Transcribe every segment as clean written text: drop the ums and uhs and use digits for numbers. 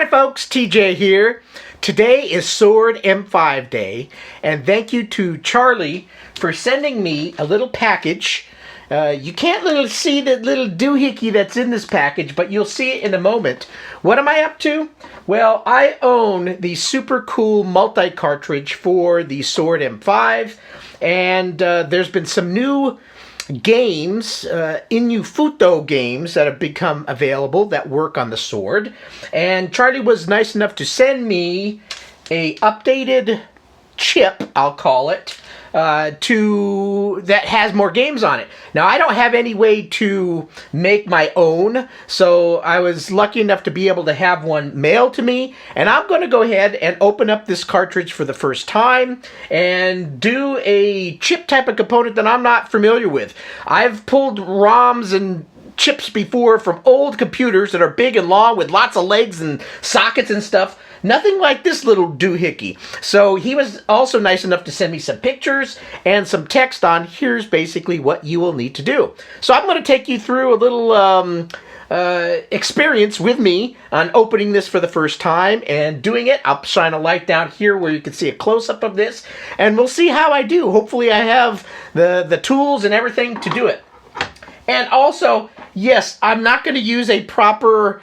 Hi folks, TJ here. Today is Sord M5 Day, and thank you to Charlie for sending me a little package. You can't really see the little doohickey that's in this package, but you'll see it in a moment. What am I up to? Well, I own the super cool multi-cartridge for the Sord M5, and there's been some new games, Inufuto games that have become available that work on the Sord. And Charlie was nice enough to send me a updated chip, I'll call it, that has more games on it. Now, I don't have any way to make my own, so I was lucky enough to be able to have one mailed to me, and I'm going to go ahead and open up this cartridge for the first time and do a chip type of component that I'm not familiar with. I've pulled ROMs and chips before from old computers that are big and long with lots of legs and sockets and stuff. Nothing like this little doohickey. So he was also nice enough to send me some pictures and some text on here's basically what you will need to do. So I'm going to take you through a little experience with me on opening this for the first time and doing it. I'll shine a light down here where you can see a close-up of this, and we'll see how I do. Hopefully I have the tools and everything to do it. And also, yes, I'm not going to use a proper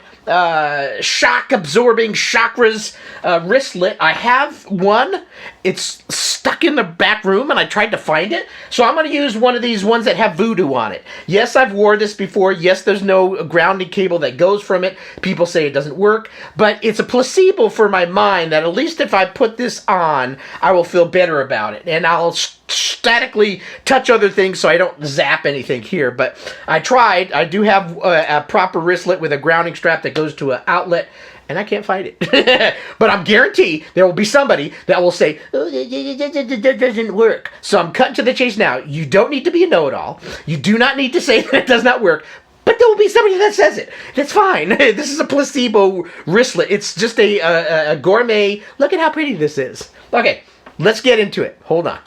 shock-absorbing chakras wristlet. I have one. It's stuck in the back room, and I tried to find it. So I'm going to use one of these ones that have voodoo on it. Yes, I've wore this before. Yes, there's no grounding cable that goes from it. People say it doesn't work. But it's a placebo for my mind that at least if I put this on, I will feel better about it. And I'll statically touch other things so I don't zap anything here. But I tried. I do have a proper wristlet with a grounding strap that goes to an outlet, and I can't find it. But I'm guaranteed there will be somebody that will say, oh, that doesn't work. So I'm cutting to the chase now. You don't need to be a know-it-all. You do not need to say that it does not work. But there will be somebody that says it. That's fine. This is a placebo wristlet. It's just a gourmet. Look at how pretty this is. Okay, let's get into it. Hold on.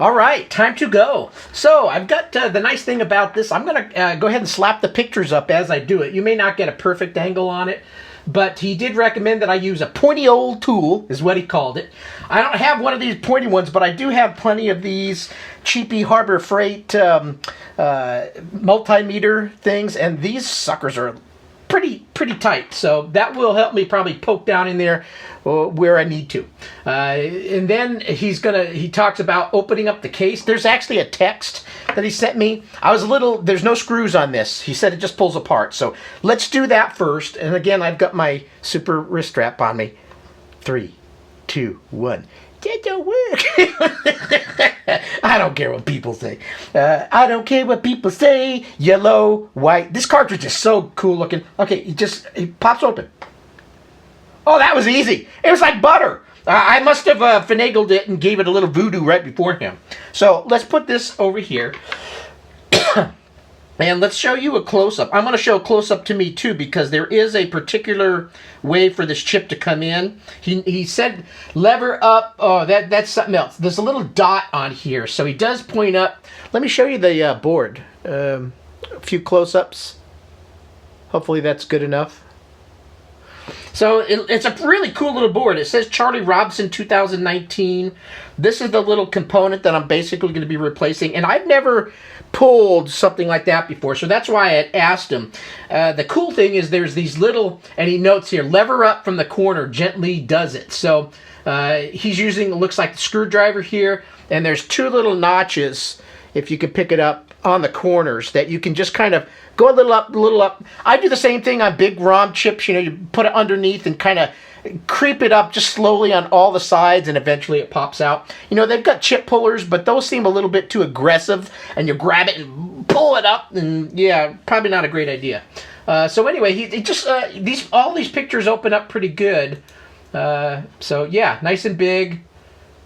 All right, time to go. So I've got the nice thing about this. I'm going to go ahead and slap the pictures up as I do it. You may not get a perfect angle on it, but he did recommend that I use a pointy old tool, is what he called it. I don't have one of these pointy ones, but I do have plenty of these cheapy Harbor Freight multimeter things, and these suckers are pretty tight, so that will help me probably poke down in there where I need to. And then he talks about opening up the case. There's actually a text that he sent me. There's no screws on this. He said it just pulls apart. So let's do that first. And again, I've got my super wrist strap on me. 3, 2, 1. That don't work. I don't care what people say. I don't care what people say. Yellow, white. This cartridge is so cool looking. Okay, it pops open. Oh, that was easy. It was like butter. I must have finagled it and gave it a little voodoo right beforehand. So let's put this over here. And let's show you a close-up. I'm going to show a close-up to me, too, because there is a particular way for this chip to come in. He said lever up. Oh, that's something else. There's a little dot on here, so he does point up. Let me show you the board. A few close-ups. Hopefully that's good enough. So it's a really cool little board. It says Charlie Robson 2019. This is the little component that I'm basically going to be replacing. And I've never pulled something like that before, so that's why I had asked him. The cool thing is there's these little, and he notes here, lever up from the corner, gently does it. So he's using, it looks like the screwdriver here, and there's 2 little notches, if you can pick it up, on the corners that you can just kind of go a little up, a little up. I do the same thing on big ROM chips. You put it underneath and kind of creep it up just slowly on all the sides, and eventually it pops out. They've got chip pullers, but those seem a little bit too aggressive, and you grab it and pull it up, and yeah, probably not a great idea. So anyway, he just all these pictures open up pretty good. So yeah, nice and big.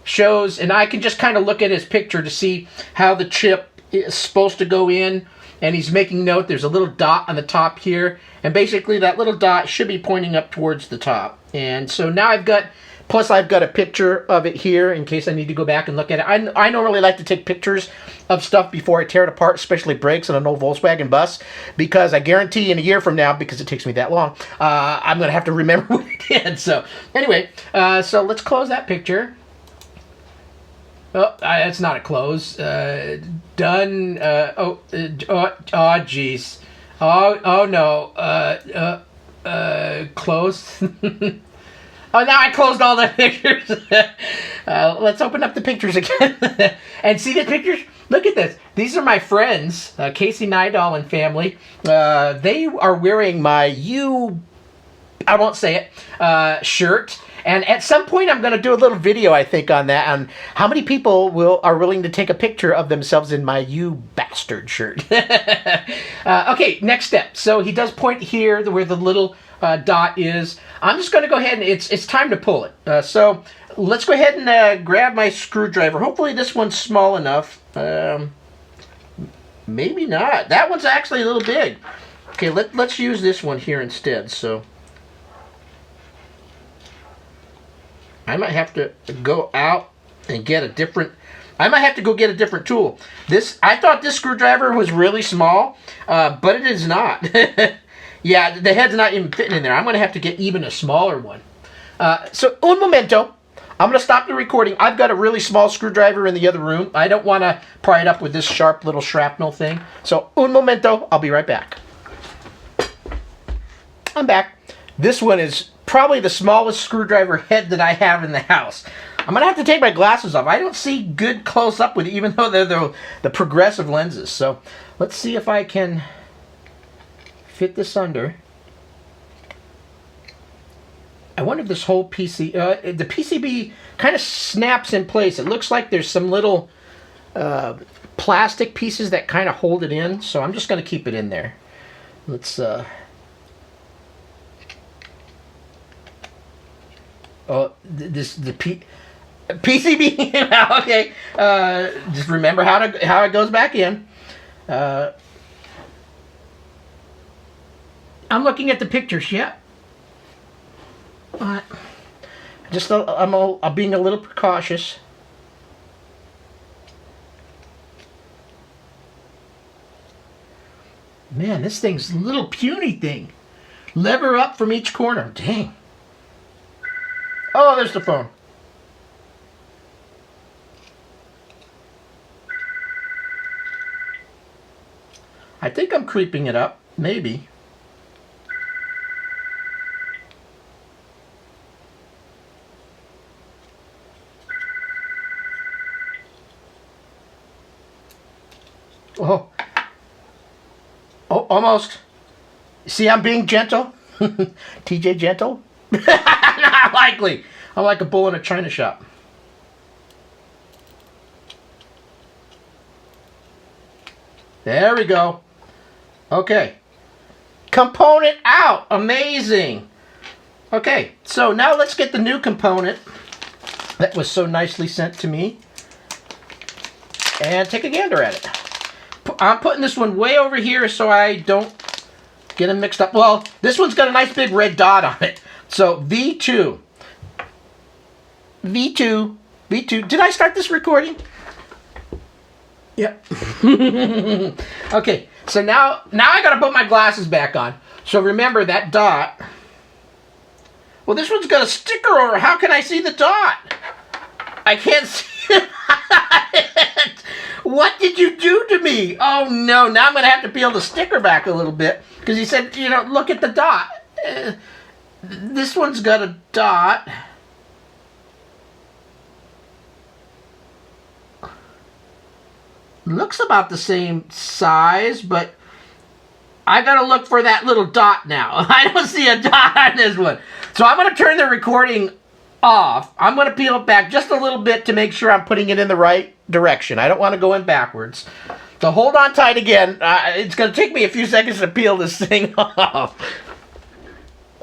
Shows, and I can just kind of look at his picture to see how the chip is supposed to go in, and he's making note there's a little dot on the top here, and basically that little dot should be pointing up towards the top. And so now I've got Plus, I've got a picture of it here in case I need to go back and look at it. I normally like to take pictures of stuff before I tear it apart, especially brakes on an old Volkswagen bus, because I guarantee in a year from now, because it takes me that long, I'm going to have to remember what I did. So, anyway, so let's close that picture. Oh, that's not a close. Done. Oh, jeez. Oh, no. Close. Oh, now I closed all the pictures. Let's open up the pictures again. And see the pictures? Look at this. These are my friends, Casey Nidal and family. They are wearing my I won't say it, shirt. And at some point, I'm going to do a little video, I think, on that, on how many people are willing to take a picture of themselves in my "you bastard" shirt. Okay, next step. So he does point here where the little dot is. I'm just going to go ahead and it's time to pull it. So let's go ahead and grab my screwdriver. Hopefully this one's small enough. Maybe not. That one's actually a little big. Okay, let's use this one here instead. So I might have to go out and get a different... I might have to go get a different tool. I thought this screwdriver was really small, but it is not. Yeah, the head's not even fitting in there. I'm going to have to get even a smaller one. So, un momento. I'm going to stop the recording. I've got a really small screwdriver in the other room. I don't want to pry it up with this sharp little shrapnel thing. So, un momento. I'll be right back. I'm back. This one is probably the smallest screwdriver head that I have in the house. I'm going to have to take my glasses off. I don't see good close up with it, even though they're the progressive lenses. So let's see if I can fit this under. I wonder if this whole the PCB kind of snaps in place. It looks like there's some little plastic pieces that kind of hold it in. So I'm just going to keep it in there. Let's... Oh, the PCB. Okay, just remember how it goes back in. I'm looking at the pictures. Yeah. I'm being a little precautious. Man, this thing's a little puny thing. Lever up from each corner. Dang. Oh, there's the phone. I think I'm creeping it up. Maybe. Oh. Oh, almost. See, I'm being gentle. TJ gentle. Not likely. I'm like a bull in a china shop. There we go. Okay. Component out. Amazing. Okay, so now let's get the new component that was so nicely sent to me and take a gander at it. I'm putting this one way over here so I don't get them mixed up. Well, this one's got a nice big red dot on it. So V2. Did I start this recording? Yep. Okay, so now I gotta put my glasses back on. So remember that dot. Well, this one's got a sticker over. How can I see the dot? I can't see it. What did you do to me? Oh no, now I'm gonna have to peel the sticker back a little bit because he said, you know, look at the dot. This one's got a dot. Looks about the same size, but I gotta look for that little dot now. I don't see a dot on this one. So I'm gonna turn the recording off. I'm gonna peel it back just a little bit to make sure I'm putting it in the right direction. I don't want to go in backwards. So hold on tight again. It's gonna take me a few seconds to peel this thing off.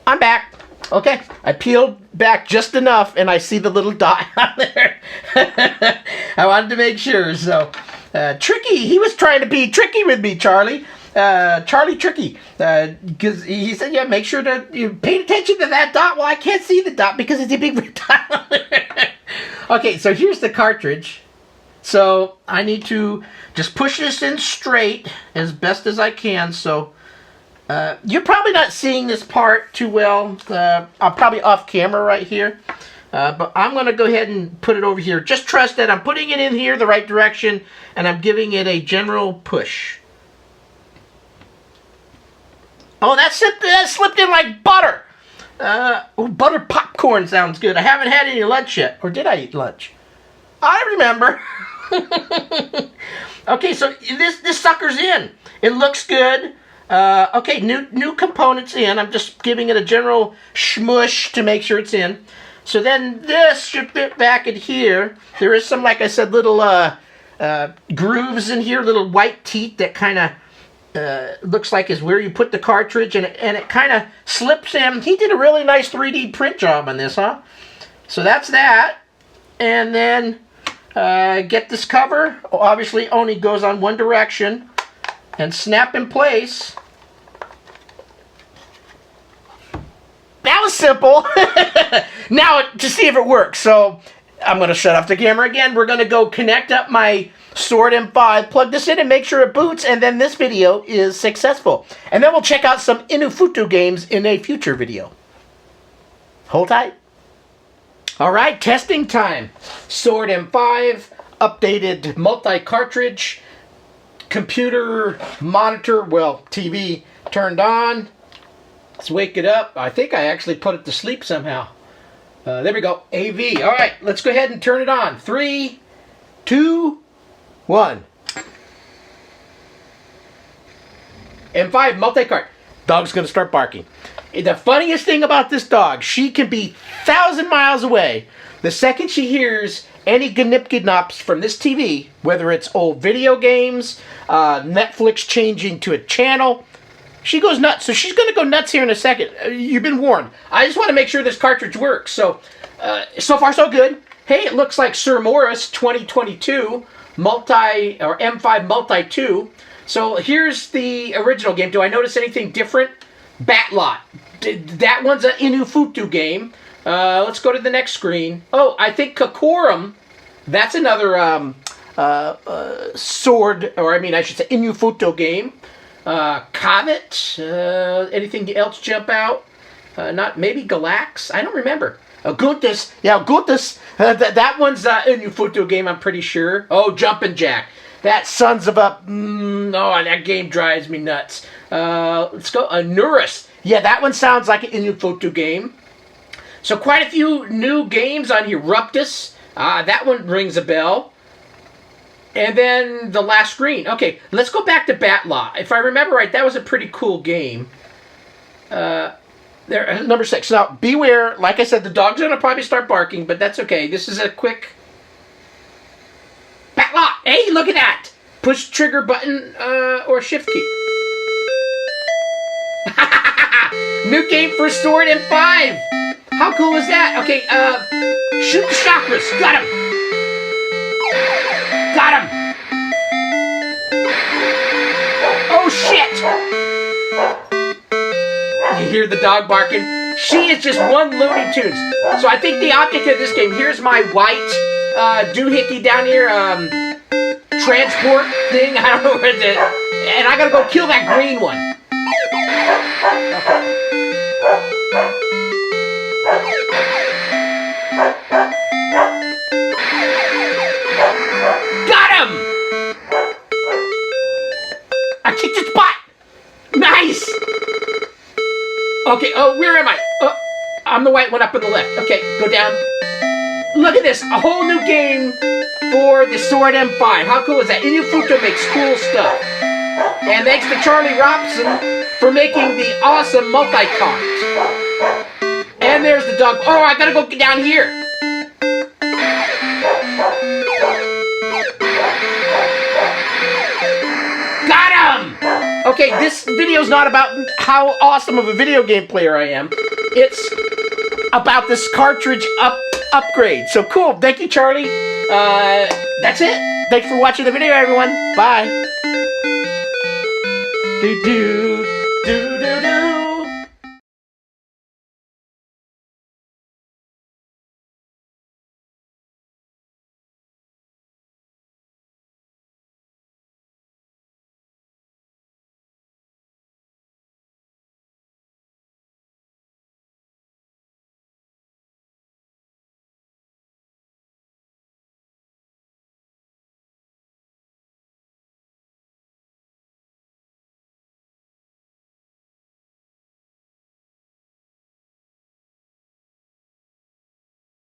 I'm back. Okay, I peeled back just enough and I see the little dot on there. I wanted to make sure, so... tricky. He was trying to be tricky with me, Charlie. Charlie Tricky, because he said, yeah, make sure to pay attention to that dot. Well, I can't see the dot because it's a big red dot. Okay, so here's the cartridge. So I need to just push this in straight as best as I can. So you're probably not seeing this part too well. I'm probably off camera right here. But I'm going to go ahead and put it over here. Just trust that I'm putting it in here the right direction, and I'm giving it a general push. Oh, that slipped in like butter. Butter popcorn sounds good. I haven't had any lunch yet. Or did I eat lunch? I remember. Okay, so this sucker's in. It looks good. Okay, new components in. I'm just giving it a general shmush to make sure it's in. So then this should fit back in here. There is some, like I said, little grooves in here, little white teeth that kind of looks like is where you put the cartridge, and it kind of slips in. He did a really nice 3D print job on this, huh? So that's that. And then get this cover. Obviously only goes on one direction. And snap in place. That was simple. Now to see if it works. So I'm going to shut off the camera again. We're going to go connect up my Sord M5, plug this in and make sure it boots, and then this video is successful. And then we'll check out some Inufuto games in a future video. Hold tight. Alright, testing time. Sord M5, updated multi-cartridge, computer, monitor, well, TV turned on. Let's wake it up. I think I actually put it to sleep somehow. There we go. AV. All right, let's go ahead and turn it on. 3, 2, 1. M5 Multicart. Dog's going to start barking. The funniest thing about this dog, she can be 1,000 miles away. The second she hears any gnip-gnops from this TV, whether it's old video games, Netflix changing to a channel, she goes nuts. So she's going to go nuts here in a second. You've been warned. I just want to make sure this cartridge works. So, so far so good. Hey, it looks like Sir Morris 2022 M5 Multi 2. So here's the original game. Do I notice anything different? Batlot. That one's an Inufuto game. Let's go to the next screen. Oh, I think Kakorum. That's another sword, or I mean, I should say Inufuto game. Comet. Anything else jump out? Not maybe Galax. I don't remember. Guntus. Yeah, Guntus. That one's Inufuto game. I'm pretty sure. Oh, Jumpin' Jack. That sons of a. Oh, that game drives me nuts. Let's go. Nurus. Yeah, that one sounds like an Inufuto game. So quite a few new games on here. Ruptus. That one rings a bell. And then the last screen. Okay, let's go back to Batlot. If I remember right, that was a pretty cool game. There, number 6. Now, beware. Like I said, the dog's going to probably start barking, but that's okay. This is a quick... Batlot! Hey, look at that! Push trigger button or shift key. New game for Sord M5! How cool is that? Okay, shoot the chakras. Got him! Got him! Oh, shit! You hear the dog barking? She is just one Looney Tunes. So I think the object of this game, here's my white doohickey down here, transport thing. I don't know where to... And I gotta go kill that green one. Okay. Kicked its butt! Nice! Okay, oh, where am I? I'm the white one up on the left. Okay, go down. Look at this, a whole new game for the Sord M5. How cool is that? Inufuto makes cool stuff. And thanks to Charlie Robson for making the awesome multi-cart. And there's the dog. Oh, I gotta go down here. Okay, this video's not about how awesome of a video game player I am. It's about this cartridge upgrade. So cool. Thank you, Charlie. That's it. Thanks for watching the video, everyone. Bye. do do do